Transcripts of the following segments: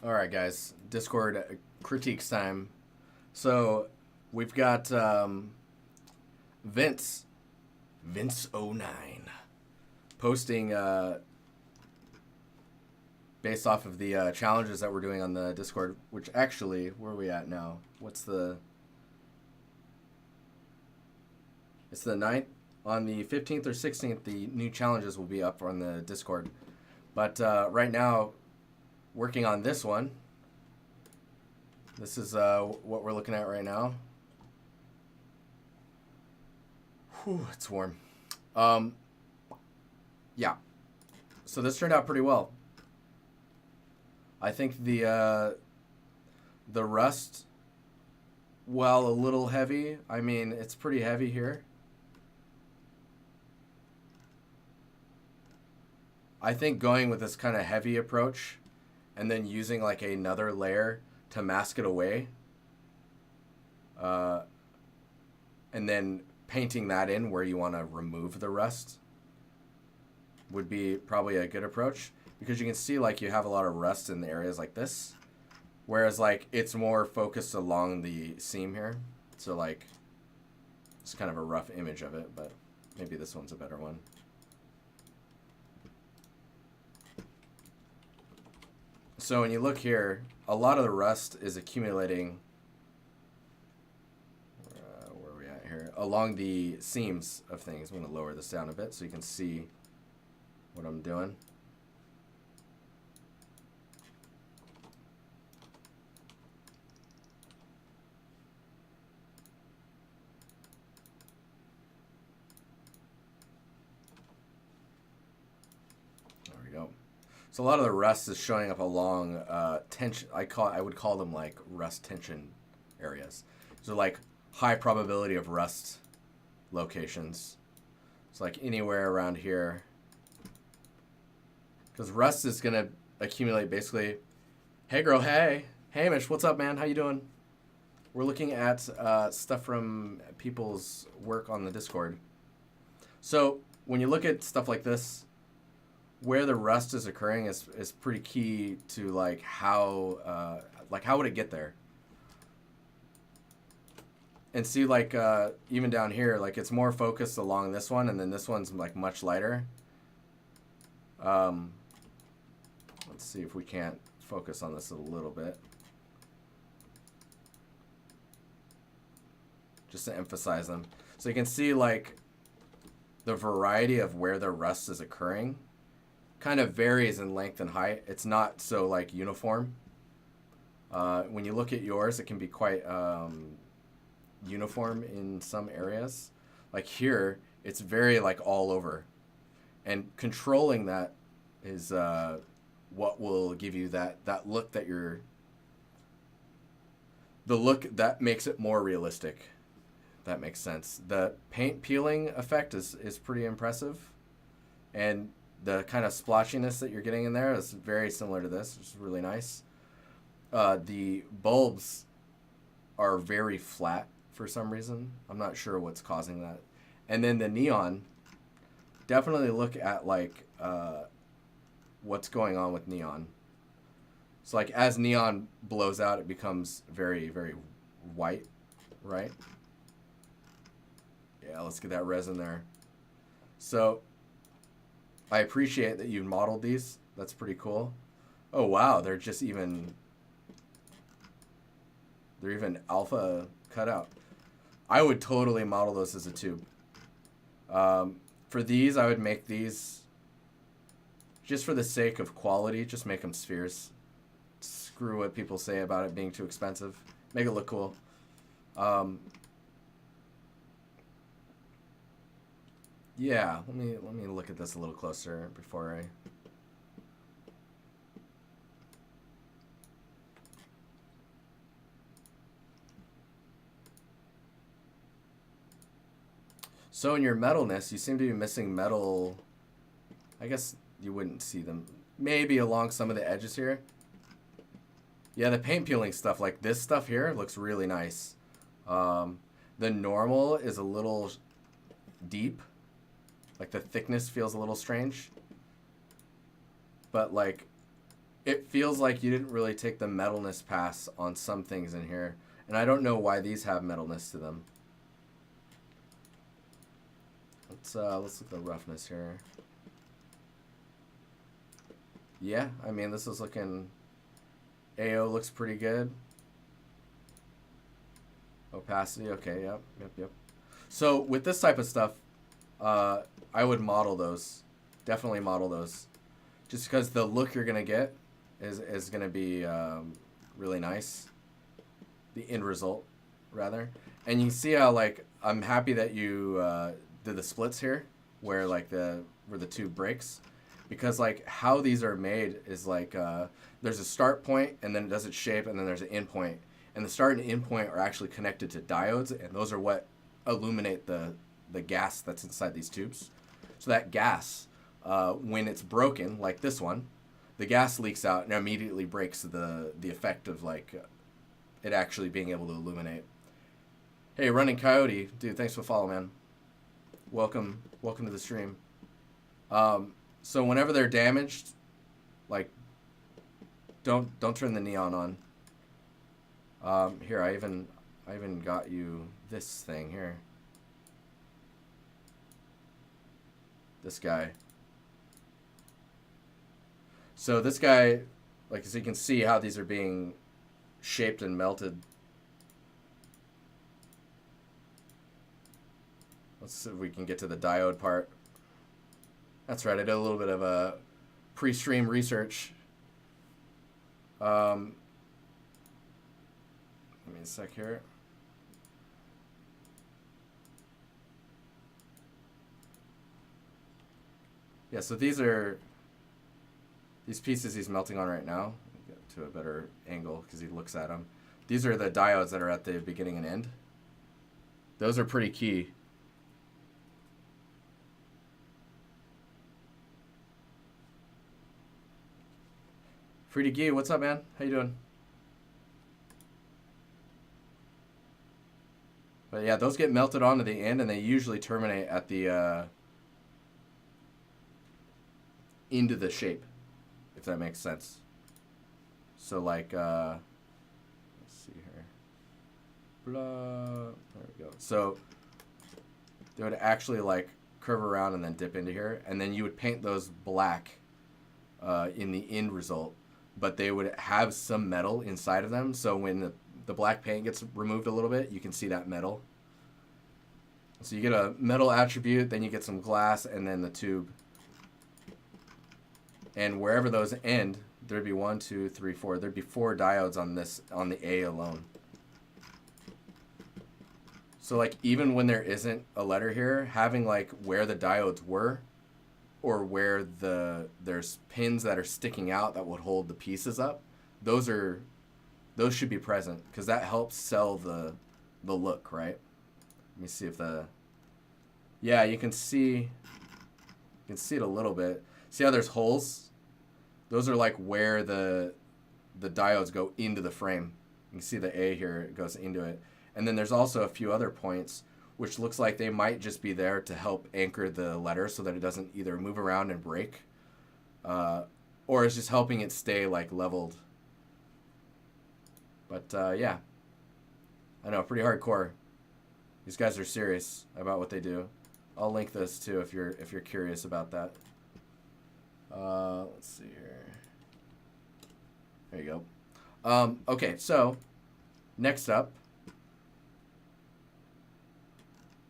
All right, guys. Discord critiques time. So we've got Vince, Vince09, posting based off of the challenges that we're doing on the Discord. Which actually, where are we at now? What's the? It's the 9th. On the 15th or 16th, the new challenges will be up on the Discord. But right now, working on this one. This is what we're looking at right now. Whew, it's warm. Yeah. So this turned out pretty well. I think the rust, while a little heavy, I mean, it's pretty heavy here. I think going with this kind of heavy approach and then using like another layer to mask it away, and then painting that in where you want to remove the rust would be probably a good approach, because you can see like you have a lot of rust in the areas like this, whereas like it's more focused along the seam here. So like it's kind of a rough image of it, but maybe this one's a better one. So when you look here, a lot of the rust is accumulating, where are we at here? Along the seams of things. I'm going to lower this down a bit so you can see what I'm doing. There we go. So a lot of the rust is showing up along tension. I would call them like rust tension areas. So like high probability of rust locations. It's like anywhere around here, because rust is gonna accumulate basically. Hey girl, hey Hamish, what's up, man? How you doing? We're looking at stuff from people's work on the Discord. So when you look at stuff like this, where the rust is occurring is pretty key to like how would it get there? And see like even down here, like it's more focused along this one, and then this one's like much lighter. Let's see if we can't focus on this a little bit, just to emphasize them. So you can see like the variety of where the rust is occurring kind of varies in length and height. It's not so like uniform. When you look at yours, it can be quite uniform in some areas. Like here, it's very like all over, and controlling that is what will give you that look that the look that makes it more realistic. That makes sense. The paint peeling effect is pretty impressive, and the kind of splotchiness that you're getting in there is very similar to this, which is really nice. The bulbs are very flat for some reason. I'm not sure what's causing that. And then the neon, definitely look at like what's going on with neon. So like as neon blows out, it becomes very, very white, right? Yeah, let's get that resin there. So I appreciate that you modeled these. That's pretty cool. Oh wow, they're even alpha cut out. I would totally model those as a tube. For these, I would make these just for the sake of quality. Just make them spheres. Screw what people say about it being too expensive. Make it look cool. Yeah, let me look at this a little closer before I. So in your metalness, you seem to be missing metal. I guess you wouldn't see them. Maybe along some of the edges here. Yeah, the paint peeling stuff, like this stuff here, looks really nice. The normal is a little deep. Like the thickness feels a little strange. But like it feels like you didn't really take the metalness pass on some things in here. And I don't know why these have metalness to them. Let's look at the roughness here. Yeah, I mean, this is looking... AO looks pretty good. Opacity, okay, yep. So with this type of stuff, I would model those. Definitely model those. Just because the look you're going to get is going to be really nice. The end result, rather. And you see how, like, I'm happy that you did the splits here, where, like, where the tube breaks. Because, like, how these are made is, like, there's a start point, and then it does its shape, and then there's an end point. And the start and end point are actually connected to diodes, and those are what illuminate the gas that's inside these tubes. So that gas, when it's broken, like this one, the gas leaks out and immediately breaks the effect of, like, it actually being able to illuminate. Hey, Running Coyote, dude, thanks for the follow, man. Welcome to the stream. So whenever they're damaged, like, don't turn the neon on. Here, I even got you this thing here. This guy. So this guy, like, so you can see how these are being shaped and melted. Let's see if we can get to the diode part. That's right, I did a little bit of a pre-stream research. Give me a sec here. Yeah, so these pieces he's melting on right now. Get to a better angle because he looks at them. These are the diodes that are at the beginning and end. Those are pretty key. Free to Gee, what's up, man? How you doing? But yeah, those get melted onto the end, and they usually terminate at the into the shape, if that makes sense. So like, let's see here. Blah. There we go. So they would actually like curve around and then dip into here, and then you would paint those black in the end result. But they would have some metal inside of them, so when the black paint gets removed a little bit, you can see that metal. So you get a metal attribute, then you get some glass, and then the tube. And wherever those end, there'd be 1, 2, 3, 4. There'd be 4 diodes on the A alone. So like even when there isn't a letter here, having like where the diodes were, or where there's pins that are sticking out that would hold the pieces up, those should be present because that helps sell the look, right? Let me see if yeah, you can see it a little bit. See how there's holes? Those are like where the diodes go into the frame. You can see the A here, it goes into it. And then there's also a few other points which looks like they might just be there to help anchor the letter so that it doesn't either move around and break, or it's just helping it stay like leveled. But yeah, I know, pretty hardcore. These guys are serious about what they do. I'll link this too if you're curious about that. Let's see here. There you go. Okay, so next up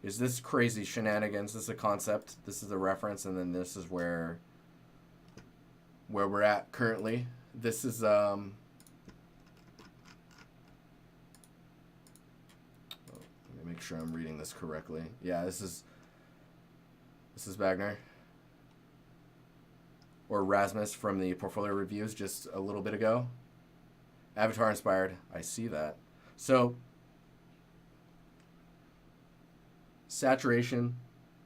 is this crazy shenanigans. This is a concept. This is a reference, and then this is where we're at currently. This is let me make sure I'm reading this correctly. Yeah, this is Wagner or Rasmus from the portfolio reviews just a little bit ago. Avatar inspired. I see that. So saturation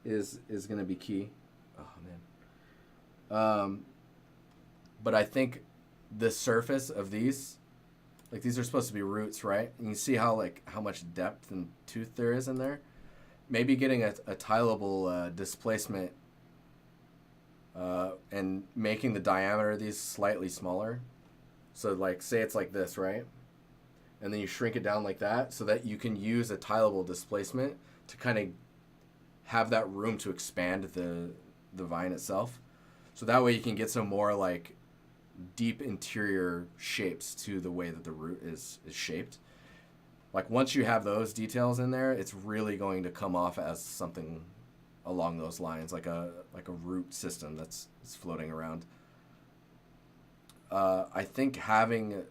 is going to be key. Oh man. But I think the surface of these, like these are supposed to be roots, right? And you see how much depth and tooth there is in there. Maybe getting a tileable displacement and making the diameter of these slightly smaller So like say it's like this, right? And then you shrink it down like that so that you can use a tileable displacement to kind of have that room to expand the vine itself. So that way you can get some more like deep interior shapes to the way that the root is shaped. Like once you have those details in there, it's really going to come off as something along those lines, like a root system that's floating around. I think having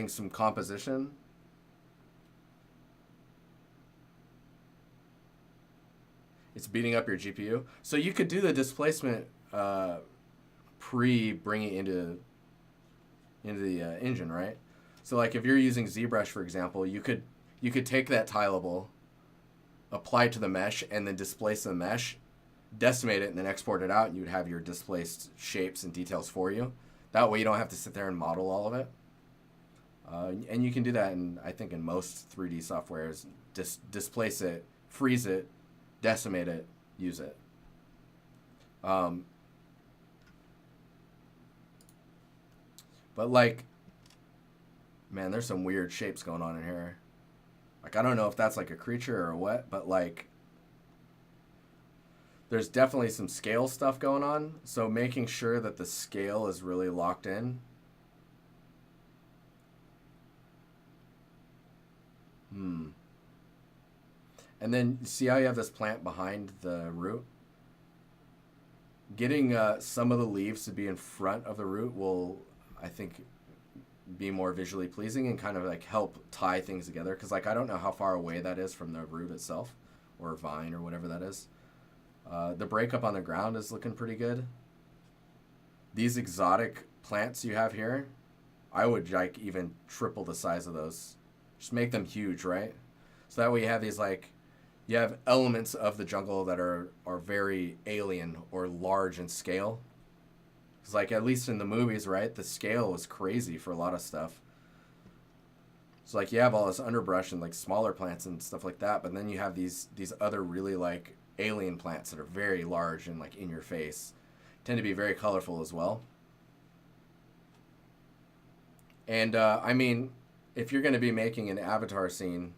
some composition it's beating up your GPU. So you could do the displacement pre bringing into the engine, right? So like if you're using ZBrush, for example, you could take that tileable, apply it to the mesh, and then displace the mesh, decimate it, and then export it out, and you'd have your displaced shapes and details for you. That way you don't have to sit there and model all of it. And you can do that I think in most 3D softwares. Displace it, freeze it, decimate it, use it. But like, man, there's some weird shapes going on in here. Like, I don't know if that's like a creature or what, but like, there's definitely some scale stuff going on. So making sure that the scale is really locked in. And then see how you have this plant behind the root? Getting some of the leaves to be in front of the root will, I think, be more visually pleasing and kind of like help tie things together. Because like I don't know how far away that is from the root itself or vine or whatever that is. The breakup on the ground is looking pretty good. These exotic plants you have here, I would like even triple the size of those. Just make them huge, right? So that way you have these like, you have elements of the jungle that are very alien or large in scale. Because like at least in the movies, right, the scale was crazy for a lot of stuff. So like you have all this underbrush and like smaller plants and stuff like that, but then you have these other really like alien plants that are very large and like in your face. Tend to be very colorful as well. And I mean, if you're going to be making an Avatar scene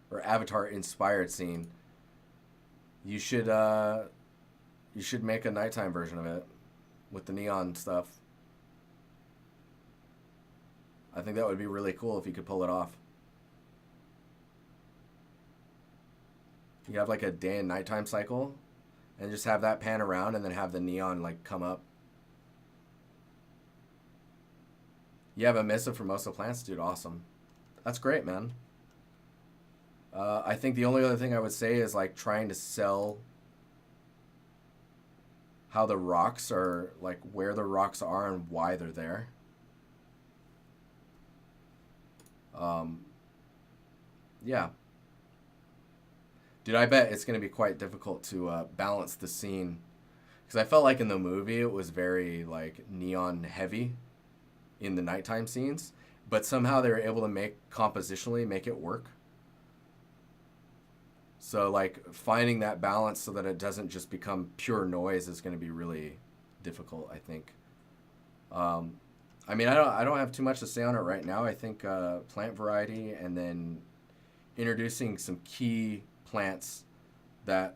or Avatar inspired scene, you should make a nighttime version of it with the neon stuff. I think that would be really cool if you could pull it off. You have like a day and nighttime cycle and just have that pan around and then have the neon like come up. You have a missive for most of the plants, dude. Awesome. That's great, man. I think the only other thing I would say is like trying to sell how the rocks are, like where the rocks are and why they're there. Yeah. Dude, I bet it's going to be quite difficult to balance the scene. Because I felt like in the movie it was very like neon heavy in the nighttime scenes. But somehow they were able to compositionally make it work. So like finding that balance so that it doesn't just become pure noise is going to be really difficult, I think. I mean, I don't have too much to say on it right now. I think plant variety and then introducing some key plants that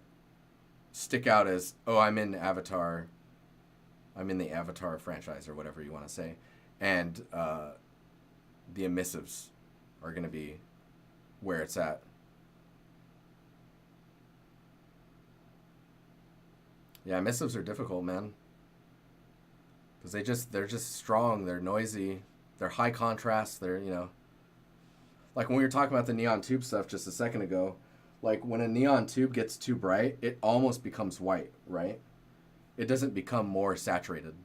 stick out as, oh, I'm in Avatar. I'm in the Avatar franchise or whatever you want to say. And the emissives are going to be where it's at. Yeah, emissives are difficult, man. Because they're just strong, they're noisy, they're high contrast, they're, you know. Like when we were talking about the neon tube stuff just a second ago, like when a neon tube gets too bright, it almost becomes white, right? It doesn't become more saturated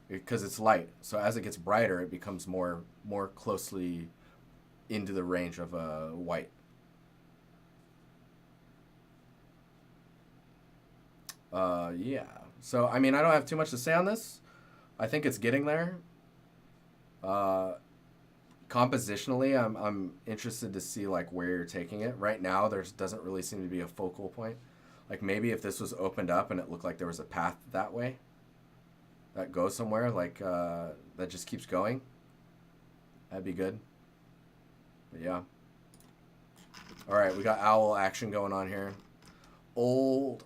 because it's light. So as it gets brighter, it becomes more closely into the range of white. Yeah. So, I mean, I don't have too much to say on this. I think it's getting there. Compositionally, I'm interested to see like where you're taking it. Right now, there doesn't really seem to be a focal point. Like maybe if this was opened up and it looked like there was a path that way, that goes somewhere, like that just keeps going. That'd be good. But yeah. All right, we got owl action going on here. Old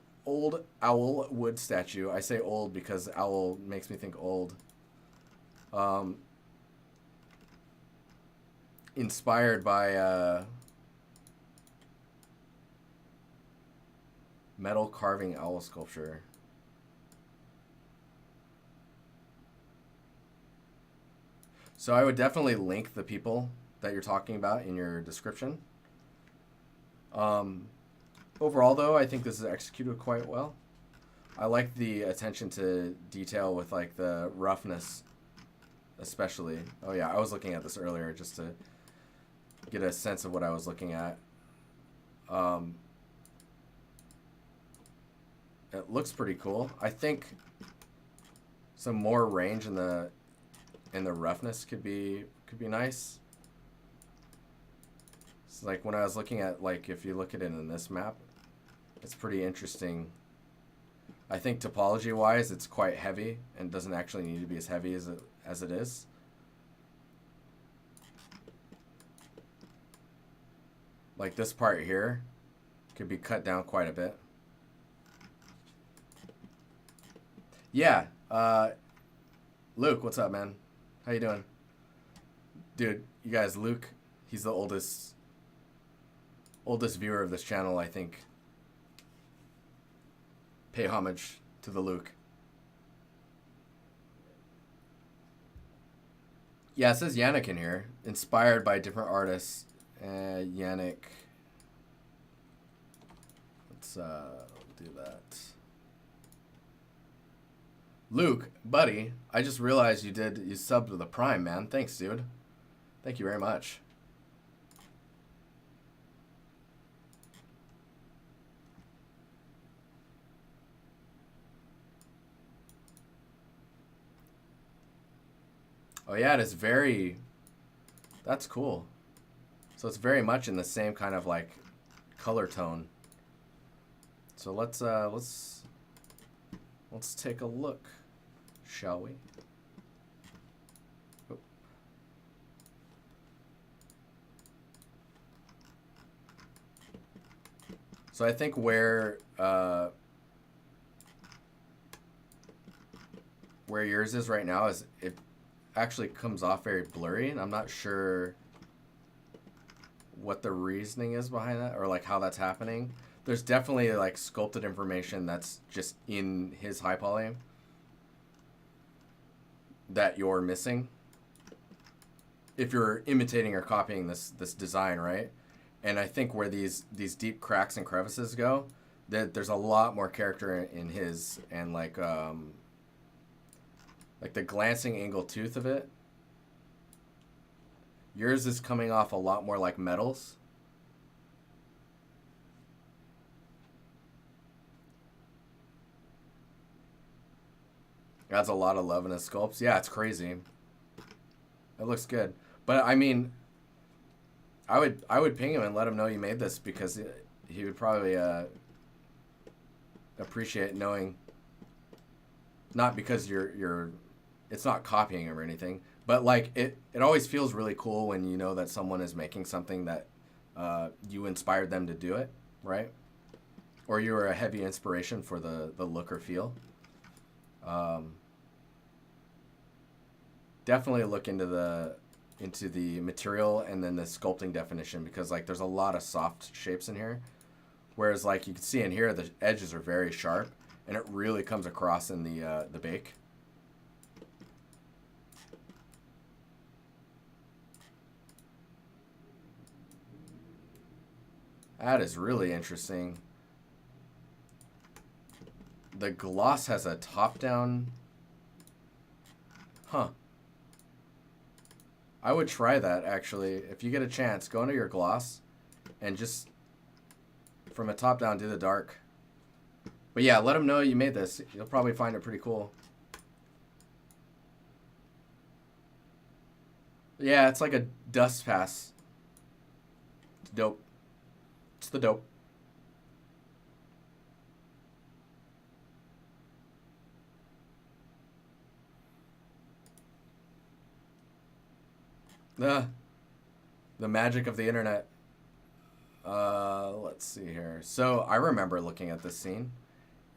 owl wood statue. I say old because owl makes me think old. Inspired by metal carving owl sculpture. So I would definitely link the people that you're talking about in your description. Overall, though, I think this is executed quite well. I like the attention to detail with like the roughness, especially. Oh yeah, I was looking at this earlier just to get a sense of what I was looking at. It looks pretty cool. I think some more range in the roughness could be nice. It's like when I was looking at, like, if you look at it in this map, it's pretty interesting. I think topology wise it's quite heavy and doesn't actually need to be as heavy as it is. Like this part here could be cut down quite a bit. Yeah, Luke, what's up, man? How you doing? Dude, you guys, Luke, he's the oldest viewer of this channel, I think. Pay homage to the Luke. Yeah, it says Yannick in here. Inspired by different artists. Yannick. Let's do that. Luke, buddy, I just realized you subbed with a Prime, man. Thanks, dude. Thank you very much. Oh yeah, it is very... That's cool. So it's very much in the same kind of like color tone. So let's take a look, shall we? Oh. So I think where yours is right now is it actually comes off very blurry, and I'm not sure what the reasoning is behind that or like how that's happening. There's definitely like sculpted information that's just in his high poly that you're missing if you're imitating or copying this design, right? And I think where these deep cracks and crevices go, there's a lot more character in his, and like the glancing angle tooth of it. Yours is coming off a lot more like metals. Adds a lot of love in his sculpts. Yeah, it's crazy. It looks good. But I mean, I would ping him and let him know you made this, because he would probably appreciate knowing, not because you're it's not copying him or anything, but like it always feels really cool when you know that someone is making something that you inspired them to do it, right? Or you were a heavy inspiration for the look or feel. Definitely look into the material and then the sculpting definition, because like there's a lot of soft shapes in here, whereas like you can see in here the edges are very sharp, and it really comes across in the bake. That is really interesting. The gloss has a top-down... Huh. I would try that, actually. If you get a chance, go into your gloss and just, from a top-down, do the dark. But yeah, let them know you made this. You'll probably find it pretty cool. Yeah, it's like a dust pass. It's dope. It's the dope. The magic of the internet. Let's see here. So I remember looking at this scene,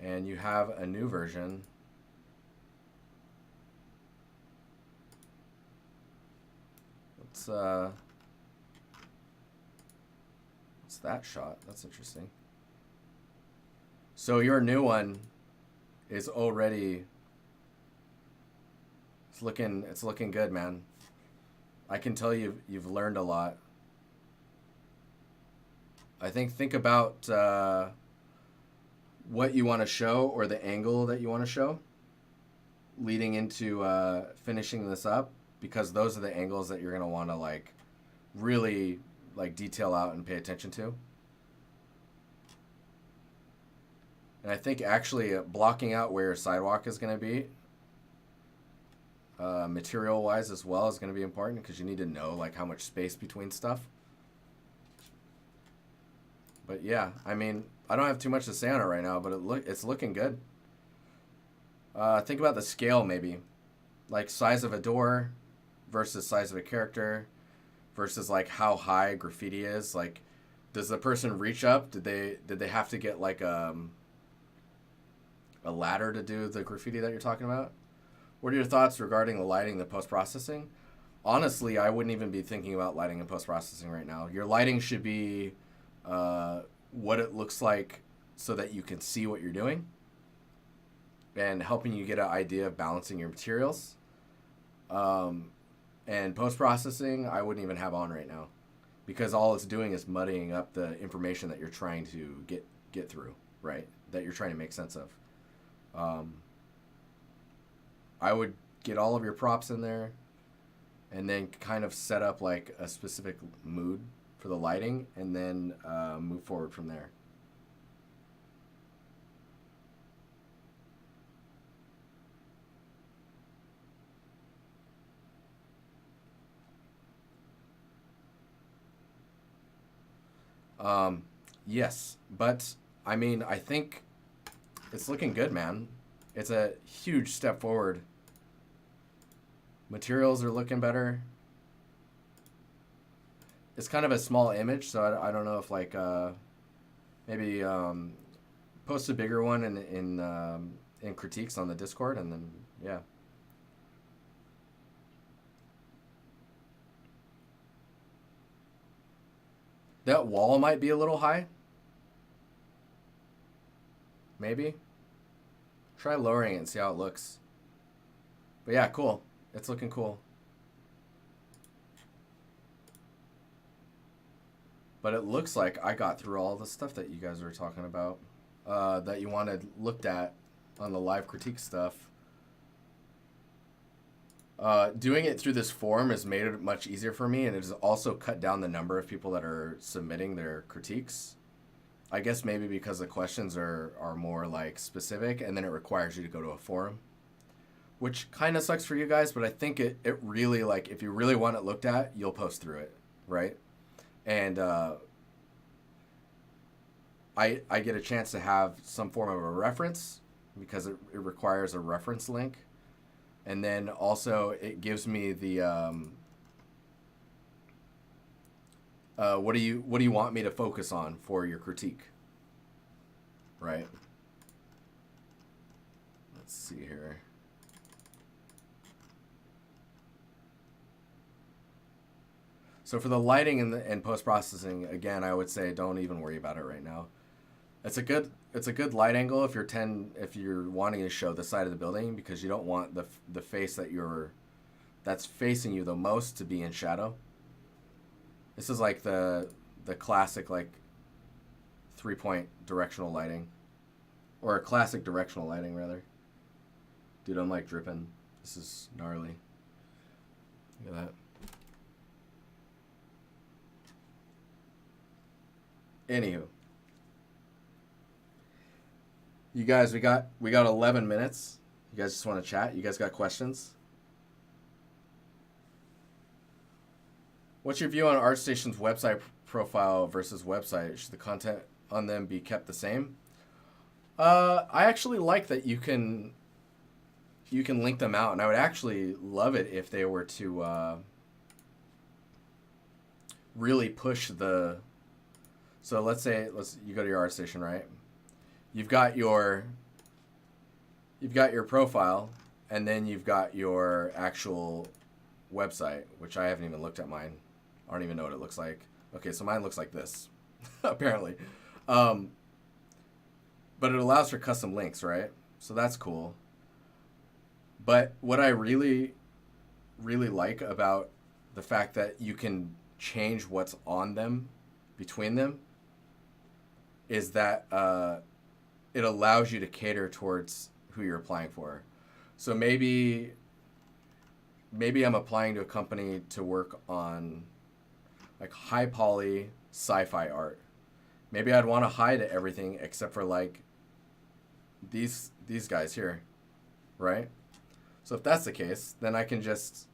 and you have a new version. Let's what's that shot? That's interesting. So your new one is already it's looking good, man. I can tell you've learned a lot. I think about what you want to show or the angle that you want to show leading into finishing this up, because those are the angles that you're going to want to like really like detail out and pay attention to. And I think actually blocking out where your sidewalk is going to be material wise as well is going to be important, because you need to know like how much space between stuff. But yeah, I mean, I don't have too much to say on it right now, but it's looking good. Think about the scale maybe, like size of a door versus size of a character versus like how high graffiti is. Like, does the person reach up? Did they have to get like a ladder to do the graffiti that you're talking about? What are your thoughts regarding the lighting, the post-processing? Honestly, I wouldn't even be thinking about lighting and post-processing right now. Your lighting should be what it looks like so that you can see what you're doing and helping you get an idea of balancing your materials. And post-processing, I wouldn't even have on right now, because all it's doing is muddying up the information that you're trying to get through, right? That you're trying to make sense of. I would get all of your props in there and then kind of set up like a specific mood for the lighting, and then move forward from there. Yes, but I mean, I think it's looking good, man. It's a huge step forward. Materials are looking better. It's kind of a small image, so I don't know if like maybe post a bigger one in critiques on the Discord, and then yeah. That wall might be a little high. Maybe. Try lowering it and see how it looks. But yeah, cool. It's looking cool. But it looks like I got through all the stuff that you guys were talking about, that you wanted looked at on the live critique stuff. Doing it through this forum has made it much easier for me, and it has also cut down the number of people that are submitting their critiques. I guess maybe because the questions are more like specific, and then it requires you to go to a forum, which kind of sucks for you guys, but I think it really, like, if you really want it looked at, you'll post through it, right? And I get a chance to have some form of a reference, because it requires a reference link. And then also it gives me the what do you want me to focus on for your critique, right? Let's see here. So for the lighting and post-processing, again, I would say don't even worry about it right now. It's a good light angle if you're wanting to show the side of the building, because you don't want the face that's facing you the most to be in shadow. This is like the classic like 3-point directional lighting, or a classic directional lighting rather. Dude, I'm like dripping. This is gnarly. Look at that. Anywho. You guys, we got 11 minutes. You guys just want to chat? You guys got questions? What's your view on Artstation's website profile versus website? Should the content on them be kept the same? I actually like that you can link them out, and I would actually love it if they were to really push the. So let's say you go to your Artstation, right? You've got your profile, and then you've got your actual website, which I haven't even looked at mine. I don't even know what it looks like. Okay, so mine looks like this, apparently. But it allows for custom links, right? So that's cool. But what I really, really like about the fact that you can change what's on them between them is that it allows you to cater towards who you're applying for. So maybe I'm applying to a company to work on like high poly sci-fi art. Maybe I'd want to hide everything except for like these guys here, right? So if that's the case, then I can just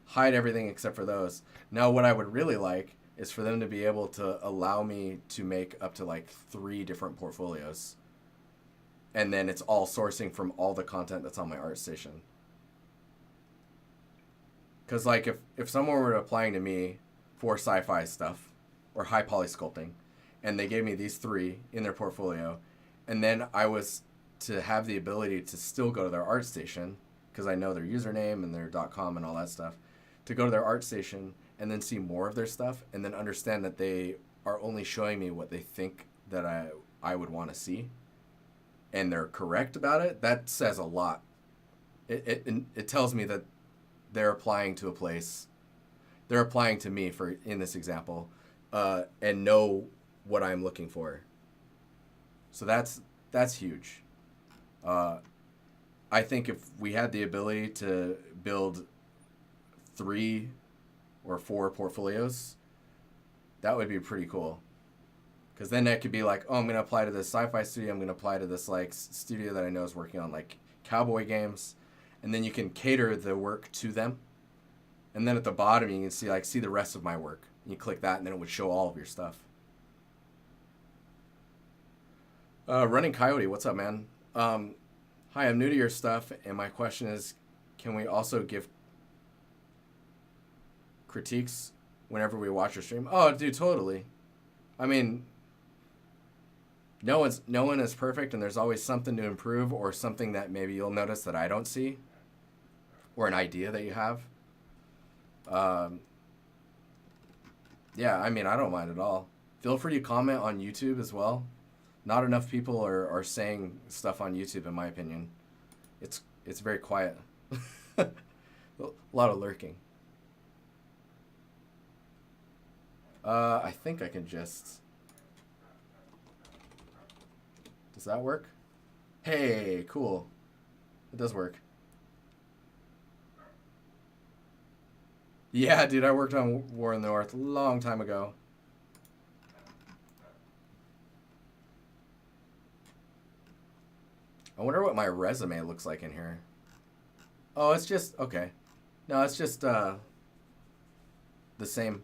hide everything except for those. Now what I would really like is for them to be able to allow me to make up to like 3 different portfolios. And then it's all sourcing from all the content that's on my Artstation. Because like if someone were applying to me for sci-fi stuff or high poly sculpting, and they gave me these 3 in their portfolio, and then I was to have the ability to still go to their Artstation, because I know their username and their .com and all that stuff, to go to their Artstation and then see more of their stuff, and then understand that they are only showing me what they think that I would want to see, and they're correct about it, that says a lot. It tells me that they're applying to a place, they're applying to me for in this example, and know what I'm looking for. So that's huge. I think if we had the ability to build 3 or 4 portfolios, that would be pretty cool. Because then it could be like, oh, I'm going to apply to this sci-fi studio. I'm going to apply to this like studio that I know is working on like cowboy games. And then you can cater the work to them. And then at the bottom, you can see the rest of my work. And you click that, and then it would show all of your stuff. Running Coyote, what's up, man? Hi, I'm new to your stuff, and my question is, can we also give critiques whenever we watch your stream? Oh, dude, totally. I mean, no one is perfect, and there's always something to improve or something that maybe you'll notice that I don't see, or an idea that you have. Yeah, I mean, I don't mind at all. Feel free to comment on YouTube as well. Not enough people are saying stuff on YouTube, in my opinion. It's very quiet. A lot of lurking. I think I can just... Does that work? Hey, cool. It does work. Yeah, dude, I worked on War in the North a long time ago. I wonder what my resume looks like in here. Oh, it's just... Okay. No, it's just the same.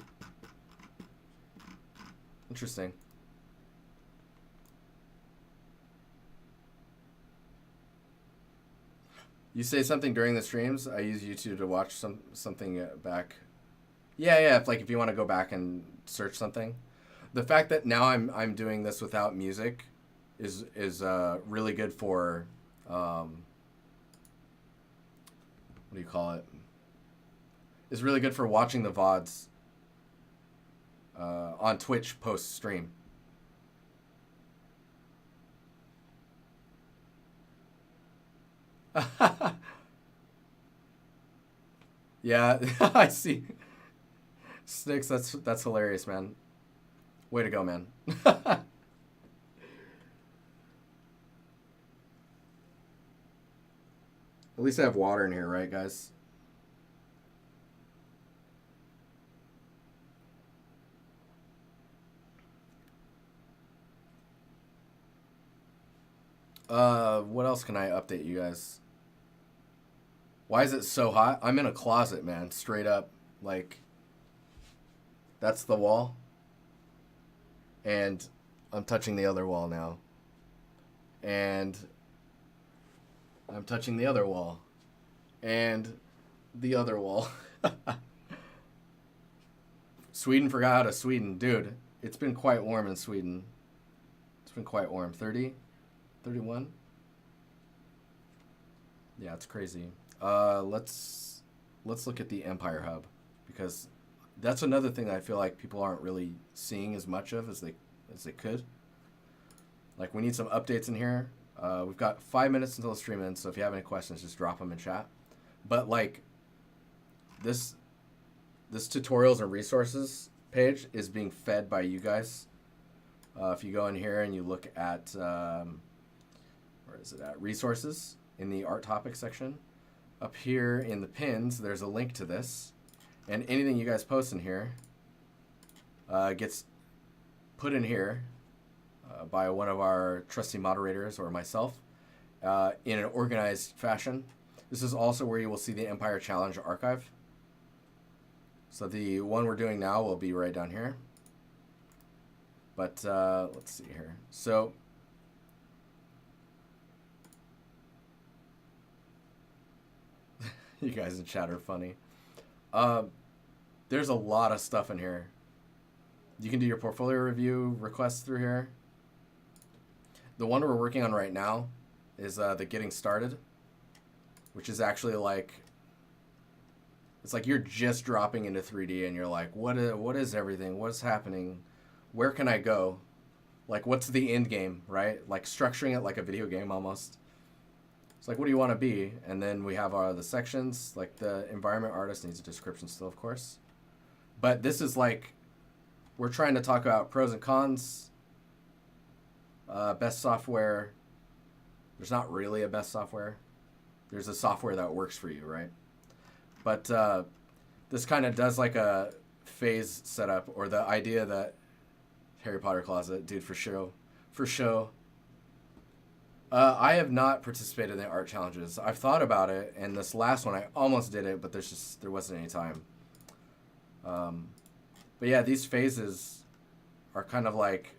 Interesting. You say something during the streams. I use YouTube to watch something back. Yeah. If you want to go back and search something, the fact that now I'm doing this without music is really good for what do you call it? Is really good for watching the VODs on Twitch post stream. Yeah, I see. Sticks, that's hilarious, man. Way to go, man. At least I have water in here, right, guys? What else can I update you guys? Why is it so hot? I'm in a closet, man. Straight up. Like, that's the wall. And I'm touching the other wall now. And I'm touching the other wall. And the other wall. Sweden forgot how to Sweden. Dude, it's been quite warm in Sweden. It's been quite warm. 30? 31? Yeah, it's crazy. Let's look at the Empire Hub, because that's another thing that I feel like people aren't really seeing as much of as they could. Like, we need some updates in here. We've got 5 minutes until the stream ends, so if you have any questions, just drop them in chat. But like, this tutorials and resources page is being fed by you guys. If you go in here and you look at where is it at? Resources in the art topic section. Up here in the pins, there's a link to this, and anything you guys post in here gets put in here by one of our trusty moderators or myself in an organized fashion. This is also where you will see the Empire Challenge archive. So the one we're doing now will be right down here. But let's see here. So you guys in chat are funny. There's a lot of stuff in here. You can do your portfolio review requests through here. The one we're working on right now is the Getting Started, which is actually like, it's like you're just dropping into 3D and you're like, what is everything? What's happening? Where can I go? Like, what's the end game, right? Like, structuring it like a video game almost. It's like, what do you want to be? And then we have the sections, like the environment artist needs a description still, of course. But this is like, we're trying to talk about pros and cons, best software. There's not really a best software. There's a software that works for you, right? But this kind of does like a phase setup, or the idea that Harry Potter closet, dude, for show. For show. I have not participated in the art challenges. I've thought about it, and this last one I almost did it, but there wasn't any time. But yeah, these phases are kind of like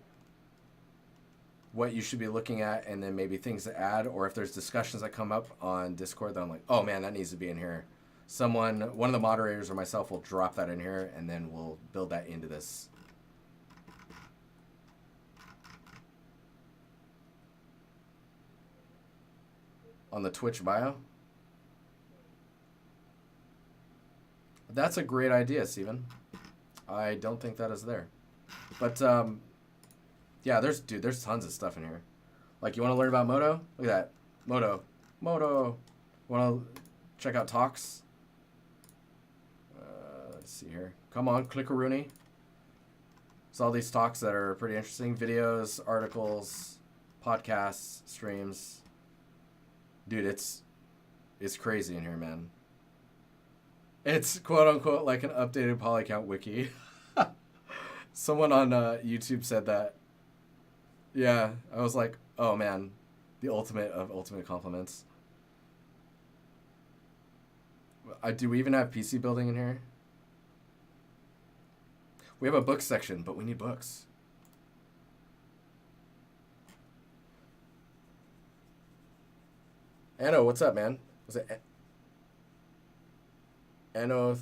what you should be looking at, and then maybe things to add, or if there's discussions that come up on Discord that I'm like, oh man, that needs to be in here. One of the moderators or myself will drop that in here, and then we'll build that into this. On the Twitch bio? That's a great idea, Steven. I don't think that is there. But, yeah, there's tons of stuff in here. Like, you want to learn about Modo? Look at that. Modo. Want to check out talks? Let's see here. Come on, Clickaroonie. It's all these talks that are pretty interesting. Videos, articles, podcasts, streams. Dude, it's crazy in here, man. It's quote-unquote like an updated polycount wiki. Someone on YouTube said that. Yeah, I was like, oh man, the ultimate of ultimate compliments. Do we even have PC building in here? We have a book section, but we need books. Anno, what's up, man? Was it Anno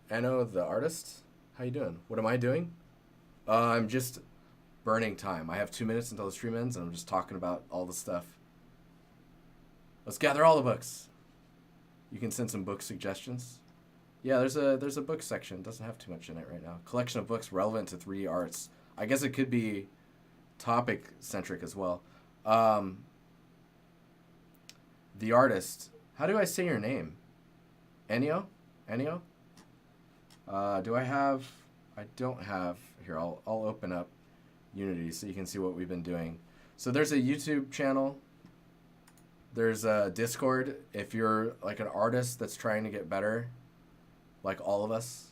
the artist? How you doing? What am I doing? I'm just burning time. I have 2 minutes until the stream ends, and I'm just talking about all the stuff. Let's gather all the books. You can send some book suggestions. Yeah, there's a book section. It doesn't have too much in it right now. Collection of books relevant to 3D arts. I guess it could be topic centric as well. The artist. How do I say your name? Ennio? Ennio? Do I have? I don't have. Here, I'll open up Unity so you can see what we've been doing. So there's a YouTube channel. There's a Discord. If you're like an artist that's trying to get better, like all of us,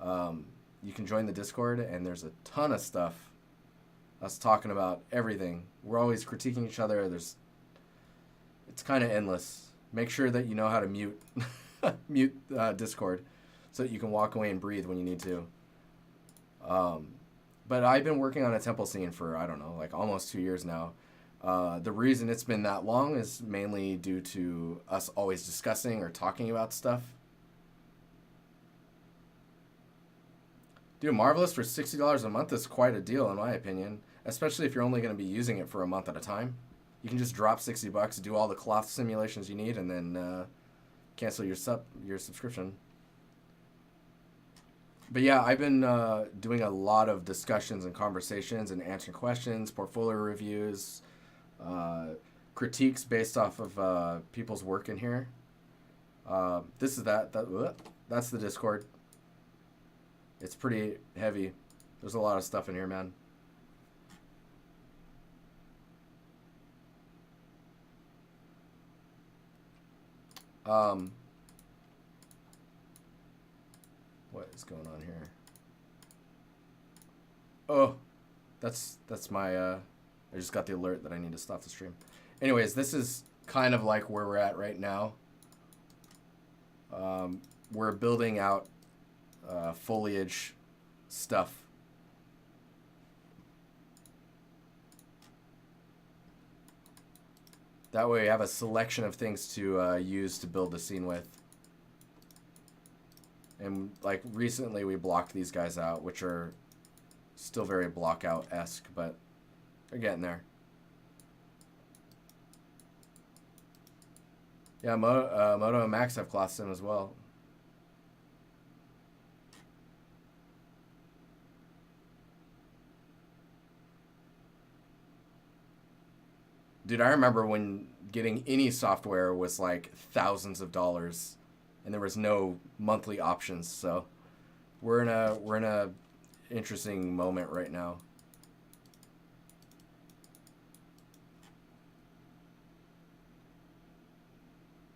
you can join the Discord, and there's a ton of stuff. Us talking about everything. We're always critiquing each other. It's kind of endless. Make sure that you know how to mute mute Discord so that you can walk away and breathe when you need to. But I've been working on a temple scene for, I don't know, like almost 2 years now. The reason it's been that long is mainly due to us always discussing or talking about stuff. Dude, Marvelous for $60 a month is quite a deal in my opinion, especially if you're only going to be using it for a month at a time. You can just drop $60, do all the cloth simulations you need, and then cancel your subscription. But yeah, I've been doing a lot of discussions and conversations and answering questions, portfolio reviews, critiques based off of people's work in here. This is that's the Discord. It's pretty heavy. There's a lot of stuff in here, man. What is going on here? Oh, that's my I just got the alert that I need to stop the stream. Anyways, this is kind of like where we're at right now. We're building out foliage stuff. That way we have a selection of things to use to build the scene with. And like recently we blocked these guys out, which are still very block out-esque, but they're getting there. Yeah, Moto and Max have cloth sim as well. Dude, I remember when getting any software was like thousands of dollars, and there was no monthly options. So we're in a interesting moment right now.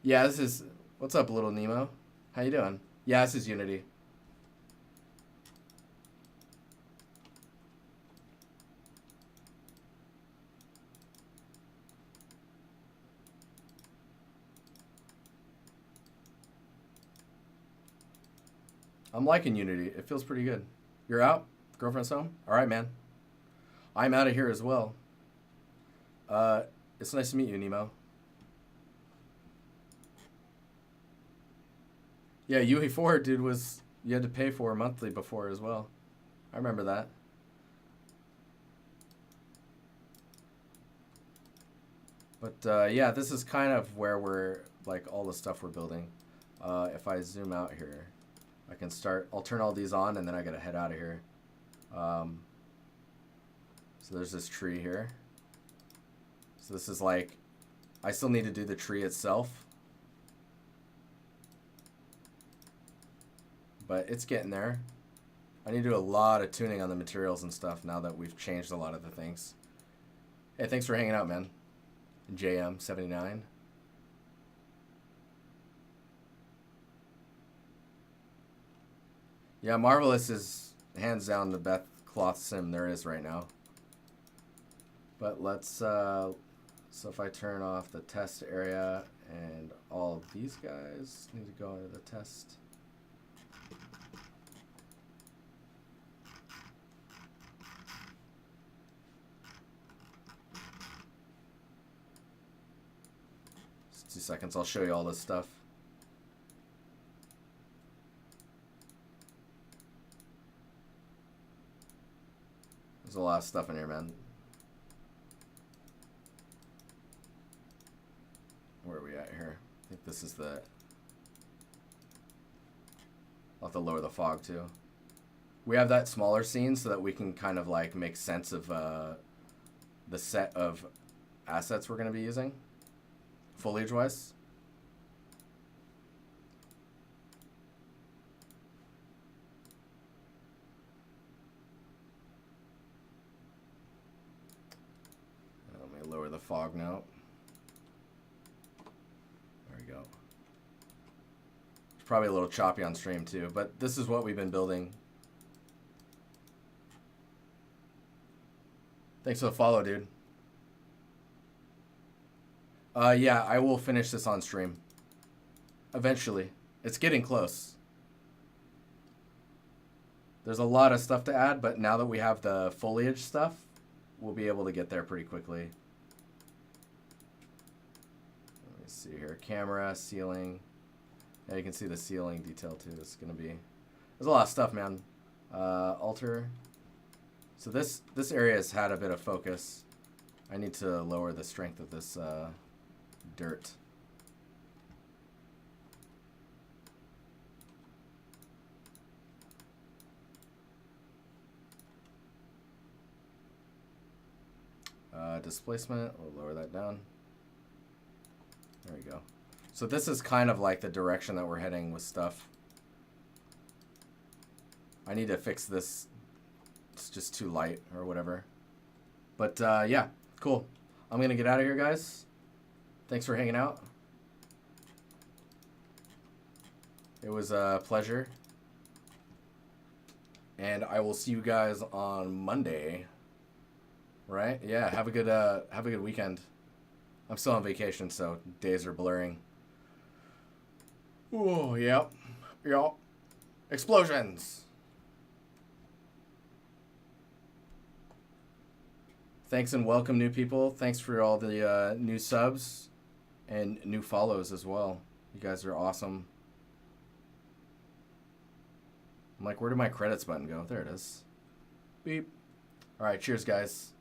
Yeah, this is what's up, little Nemo? How you doing? Yeah, this is Unity. I'm liking Unity. It feels pretty good. You're out? Girlfriend's home? All right, man. I'm out of here as well. It's nice to meet you, Nemo. Yeah, UE4, dude, you had to pay for monthly before as well. I remember that. But yeah, this is kind of where we're, like, all the stuff we're building. If I zoom out here, I'll turn all these on, and then I gotta head out of here. So there's this tree here. So this is like, I still need to do the tree itself. But it's getting there. I need to do a lot of tuning on the materials and stuff now that we've changed a lot of the things. Hey, thanks for hanging out, man. JM79. Yeah, Marvelous is hands down the best cloth sim there is right now. But let's, so if I turn off the test area and all of these guys need to go into the test. Just 2 seconds, I'll show you all this stuff. There's a lot of stuff in here, man. Where are we at here? I think this is the... I'll have to lower the fog too. We have that smaller scene so that we can kind of like make sense of the set of assets we're going to be using, foliage-wise. Let me lower the fog now. There we go. It's probably a little choppy on stream too, but this is what we've been building. Thanks for the follow, dude. Yeah, I will finish this on stream. Eventually. It's getting close. There's a lot of stuff to add, but now that we have the foliage stuff, we'll be able to get there pretty quickly. Let me see here. Camera, ceiling. Yeah, you can see the ceiling detail too. It's going to be... There's a lot of stuff, man. Alter. So this area has had a bit of focus. I need to lower the strength of this dirt. Displacement, we'll lower that down. There we go. So this is kind of like the direction that we're heading with stuff. I need to fix this. It's just too light or whatever. But yeah, cool. I'm going to get out of here, guys. Thanks for hanging out. It was a pleasure. And I will see you guys on Monday. Right? Yeah, have a good weekend. I'm still on vacation, so days are blurring. Oh, yep. Yep. Explosions. Thanks and welcome, new people. Thanks for all the new subs and new follows as well. You guys are awesome. I'm like, where did my credits button go? There it is. Beep. All right, cheers, guys.